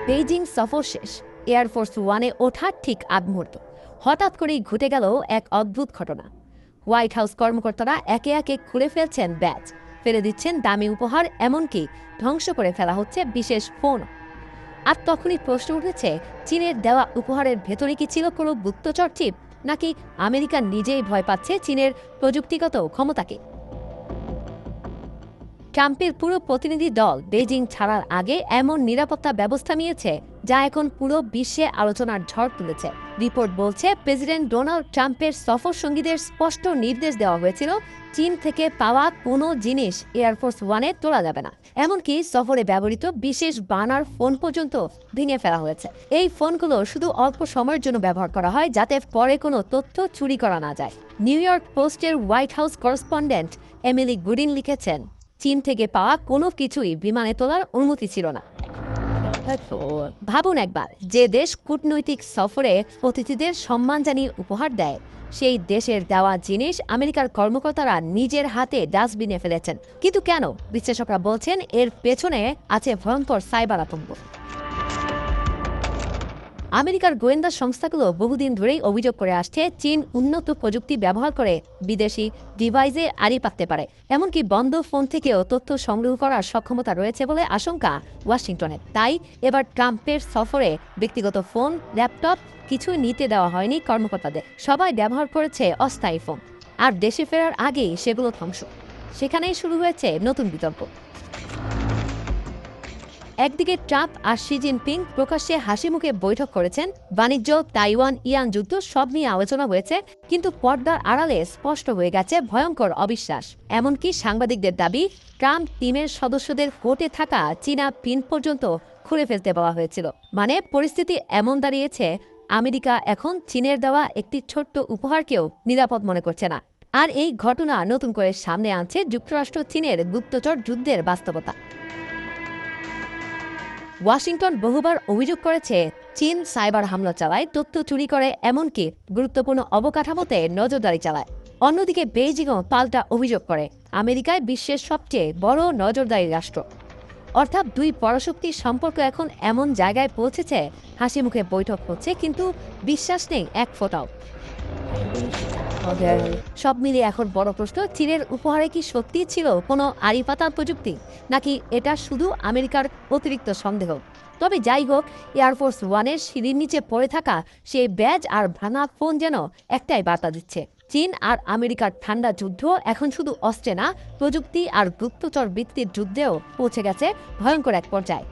Beijing সফর শেষ, air force ওয়ানে ওঠার ঠিক আগ মুহূর্ত হঠাৎ করেই ঘটে গেল এক অদ্ভুত ঘটনা। হোয়াইট হাউস কর্মকর্তারা একে একে খুলে ফেলছেন ব্যাজ, ফেলে দিচ্ছেন দামি উপহার, এমনকি ধ্বংস করে ফেলা হচ্ছে বিশেষ ফোন। আর তখনই প্রশ্ন উঠেছে, চীনের দেওয়া উপহারের ভেতরে কি ছিল কোনো গুপ্তচর চিপ, নাকি আমেরিকা নিজেই ভয় পাচ্ছে চীনের প্রযুক্তিগত ক্ষমতাকে? ট্রাম্পের পুরো প্রতিনিধি দল বেজিং ছাড়ার আগে এমন নিরাপত্তা ব্যবস্থা নিয়েছে যা এখন পুরো বিশ্বে আলোচনার ঝড় তুলেছে। রিপোর্ট বলছে, প্রেসিডেন্ট ডোনাল্ড ট্রাম্পের সফর সঙ্গীদের স্পষ্ট নির্দেশ দেওয়া হয়েছিল চীন থেকে পাওয়া কোনো জিনিস এয়ারফোর্স ওয়ানে তোলা যাবে না। এমনকি সফরে ব্যবহৃত বিশেষ বানার ফোন পর্যন্ত ভেঙে ফেলা হয়েছে। এই ফোনগুলো শুধু অল্প সময়ের জন্য ব্যবহার করা হয়, যাতে পরে কোনো তথ্য চুরি করা না যায়। নিউ ইয়র্ক পোস্টের হোয়াইট হাউস করেসপন্ডেন্ট এমিলি গুডিন লিখেছেন, চীন থেকে পাওয়া কোনো কিছুই বিমানে তোলার অনুমতি ছিল না। ভাবুন একবার, যে দেশ কূটনৈতিক সফরে অতিথিদের সম্মান জানিয়ে উপহার দেয়, সেই দেশের দেওয়া জিনিস আমেরিকার কর্মকর্তারা নিজের হাতে ডাস্টবিনে ফেলেছেন। কিন্তু কেন? বিশ্লেষকরা বলছেন, এর পেছনে আছে ভয়ঙ্কর সাইবার আতঙ্ক। আমেরিকার গোয়েন্দা সংস্থাগুলো বহুদিন ধরেই অভিযোগ করে আসছে, চীন উন্নত প্রযুক্তি ব্যবহার করে বিদেশি ডিভাইসে আড়ি পাততে পারে। এমনকি বন্ধ ফোন থেকেও তথ্য সংগ্রহ করার সক্ষমতা রয়েছে বলে আশঙ্কা ওয়াশিংটনের। তাই এবার ট্রাম্পের সফরে ব্যক্তিগত ফোন, ল্যাপটপ কিছুই নিতে দেওয়া হয়নি কর্মকর্তাদের। সবাই ব্যবহার করেছে অস্থায়ী ফোন, আর দেশে ফেরার আগেই সেগুলো ধ্বংস। সেখানেই শুরু হয়েছে নতুন বিতর্ক। একদিকে ট্রাম্প আর শি জিনপিং প্রকাশ্যে হাসিমুখে বৈঠক করেছেন, বাণিজ্য, তাইওয়ান, ইয়ান যুদ্ধ সব নিয়ে আলোচনা হয়েছে, কিন্তু পর্দার আড়ালে স্পষ্ট হয়ে গেছে ভয়ঙ্কর অবিশ্বাস। এমনকি সাংবাদিকদের দাবি, ট্রাম্প টিমের সদস্যদের কোর্টে থাকা চীনা পিন পর্যন্ত খুলে ফেলতে বলা হয়েছিল। মানে পরিস্থিতি এমন দাঁড়িয়েছে, আমেরিকা এখন চীনের দেওয়া একটি ছোট্ট উপহারকেও নিরাপদ মনে করছে না। আর এই ঘটনা নতুন করে সামনে আনছে যুক্তরাষ্ট্র চীনের গুপ্তচর যুদ্ধের বাস্তবতা। ওয়াশিংটন বহুবার অভিযোগ করেছে, চীন সাইবার হামলা চালায়, তথ্য চুরি করে, এমনকি গুরুত্বপূর্ণ অবকাঠামোতে নজরদারি চালায়। অন্যদিকে বেইজিংও পাল্টা অভিযোগ করে, আমেরিকায় বিশ্বের সবচেয়ে বড় নজরদারি রাষ্ট্র। অর্থাৎ দুই পরাশক্তির সম্পর্ক এখন এমন জায়গায় পৌঁছেছে, হাসি মুখে বৈঠক হচ্ছে, কিন্তু বিশ্বাস নেই এক ফোঁটাও। সব মিলিয়ে এখন বড় প্রশ্ন, চীনের উপহারে কি সত্যি ছিল কোনো আড়িপাতার প্রযুক্তি, নাকি এটা শুধু আমেরিকার অতিরিক্ত সন্দেহ? তবে যাই হোক, এয়ারফোর্স ওয়ানের সিঁড়ির নিচে পড়ে থাকা সেই ব্যাজ আর ভাঙা ফোন যেন একটাই বার্তা দিচ্ছে, চীন আর আমেরিকার ঠান্ডা যুদ্ধ এখন শুধু অস্ত্রে না, প্রযুক্তি আর গুপ্তচর বৃত্তির যুদ্ধেও পৌঁছে গেছে ভয়ঙ্কর এক পর্যায়ে।